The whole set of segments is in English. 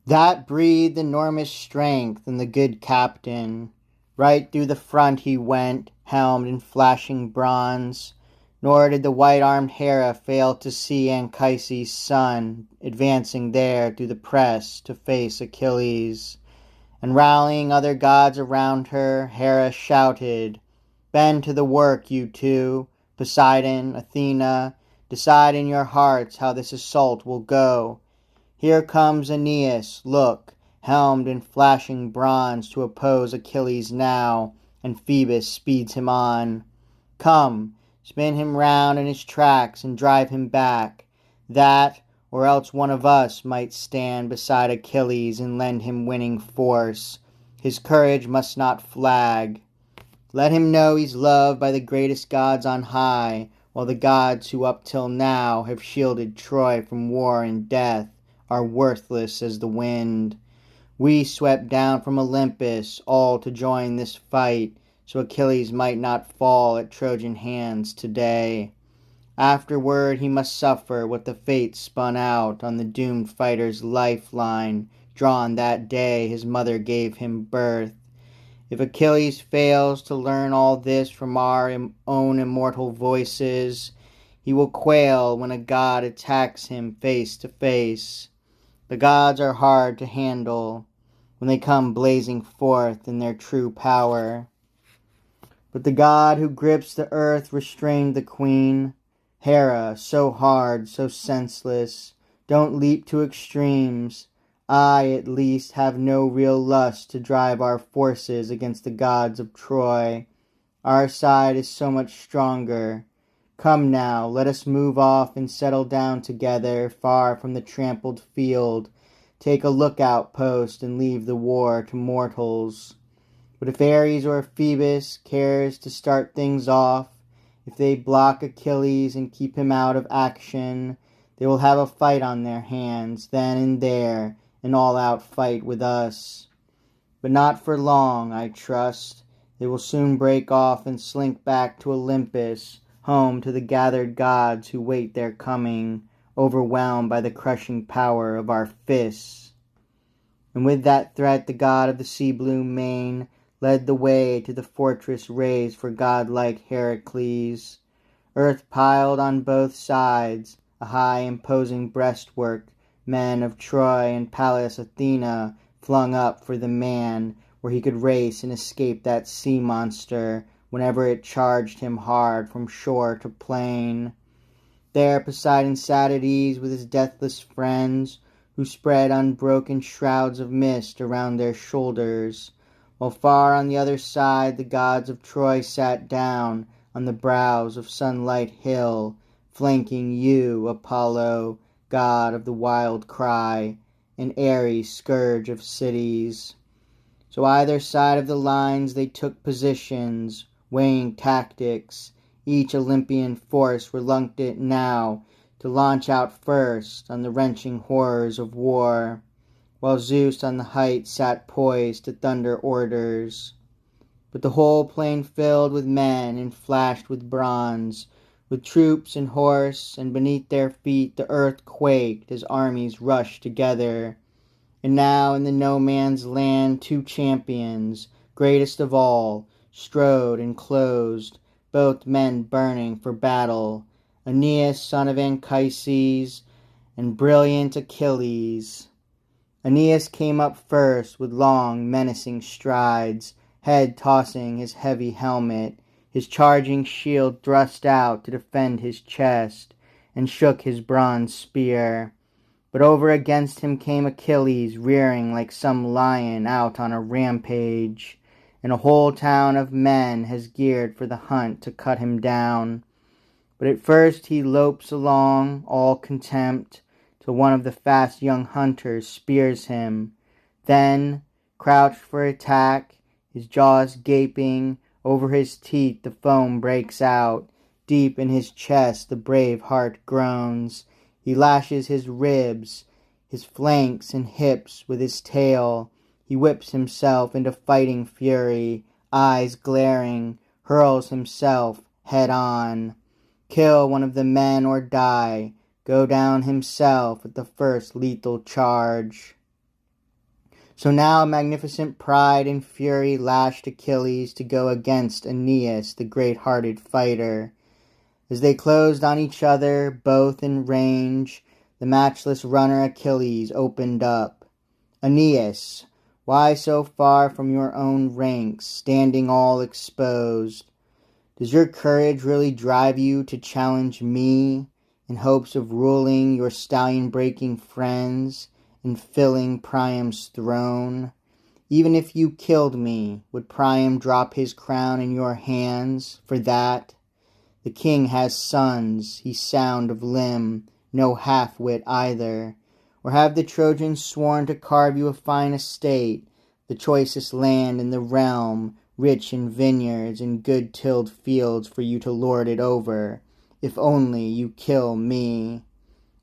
That breathed enormous strength in the good captain. Right through the front he went, helmed in flashing bronze. Nor did the white-armed Hera fail to see Anchises' son advancing there through the press to face Achilles. And rallying other gods around her, Hera shouted, "Bend to the work, you two. Poseidon, Athena, decide in your hearts how this assault will go. Here comes Aeneas, look, helmed in flashing bronze to oppose Achilles now, and Phoebus speeds him on. Come, spin him round in his tracks and drive him back. That, or else one of us might stand beside Achilles and lend him winning force. His courage must not flag. Let him know he's loved by the greatest gods on high, while the gods who up till now have shielded Troy from war and death are worthless as the wind. We swept down from Olympus all to join this fight, so Achilles might not fall at Trojan hands today. Afterward he must suffer what the fates spun out on the doomed fighter's lifeline, drawn that day his mother gave him birth. If Achilles fails to learn all this from our own immortal voices, he will quail when a god attacks him face to face. The gods are hard to handle when they come blazing forth in their true power. But the god who grips the earth restrained the queen. Hera, so hard, so senseless, don't leap to extremes. I, at least, have no real lust to drive our forces against the gods of Troy. Our side is so much stronger. Come now, let us move off and settle down together, far from the trampled field. Take a lookout post and leave the war to mortals. But if Ares or Phoebus cares to start things off, if they block Achilles and keep him out of action, they will have a fight on their hands, then and there, an all-out fight with us. But not for long, I trust. They will soon break off and slink back to Olympus, home to the gathered gods who wait their coming, overwhelmed by the crushing power of our fists. And with that threat the god of the sea-blue main led the way to the fortress raised for godlike Heracles. Earth piled on both sides, a high imposing breastwork, men of Troy and Pallas Athena flung up for the man, where he could race and escape that sea monster whenever it charged him hard from shore to plain. There Poseidon sat at ease with his deathless friends, who spread unbroken shrouds of mist around their shoulders, while far on the other side the gods of Troy sat down on the brows of Sunlight Hill, flanking you, Apollo, god of the wild cry, and Ares, scourge of cities. So either side of the lines they took positions, weighing tactics, each Olympian force reluctant now to launch out first on the wrenching horrors of war, while Zeus on the height sat poised to thunder orders. But the whole plain filled with men and flashed with bronze, with troops and horse, and beneath their feet the earth quaked as armies rushed together. And now in the no-man's land 2 champions, greatest of all, strode and closed, both men burning for battle, Aeneas son of Anchises, and brilliant Achilles. Aeneas came up first with long menacing strides, head tossing his heavy helmet, his charging shield thrust out to defend his chest, and shook his bronze spear. But over against him came Achilles, rearing like some lion out on a rampage, and a whole town of men has geared for the hunt to cut him down. But at first he lopes along, all contempt, till one of the fast young hunters spears him. Then, crouched for attack, his jaws gaping, over his teeth the foam breaks out. Deep in his chest the brave heart groans. He lashes his ribs, his flanks and hips with his tail. He whips himself into fighting fury, eyes glaring, hurls himself head on. Kill one of the men or die, go down himself at the first lethal charge. So now magnificent pride and fury lashed Achilles to go against Aeneas, the great-hearted fighter. As they closed on each other, both in range, the matchless runner Achilles opened up. Aeneas, why so far from your own ranks, standing all exposed? Does your courage really drive you to challenge me in hopes of ruling your stallion-breaking friends and filling Priam's throne? Even if you killed me, would Priam drop his crown in your hands for that? The king has sons, he's sound of limb, no half-wit either. Or have the Trojans sworn to carve you a fine estate, the choicest land in the realm, rich in vineyards and good tilled fields for you to lord it over, if only you kill me?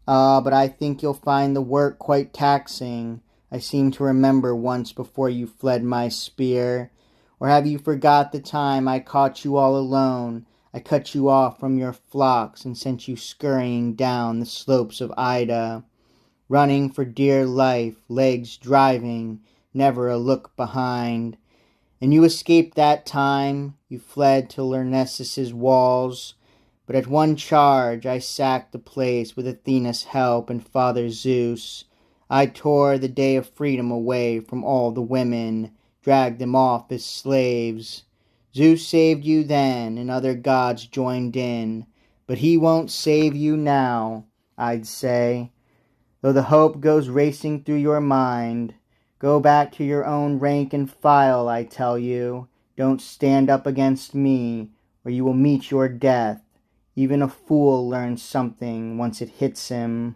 Ah, but I think you'll find the work quite taxing. I seem to remember once before you fled my spear. Or have you forgot the time I caught you all alone? I cut you off from your flocks and sent you scurrying down the slopes of Ida, running for dear life, legs driving, never a look behind. And you escaped that time, you fled to Lyrnessus' walls, but at one charge I sacked the place with Athena's help and Father Zeus. I tore the day of freedom away from all the women, dragged them off as slaves. Zeus saved you then, and other gods joined in, but he won't save you now, I'd say. Though the hope goes racing through your mind, go back to your own rank and file, I tell you. Don't stand up against me, or you will meet your death. Even a fool learns something once it hits him.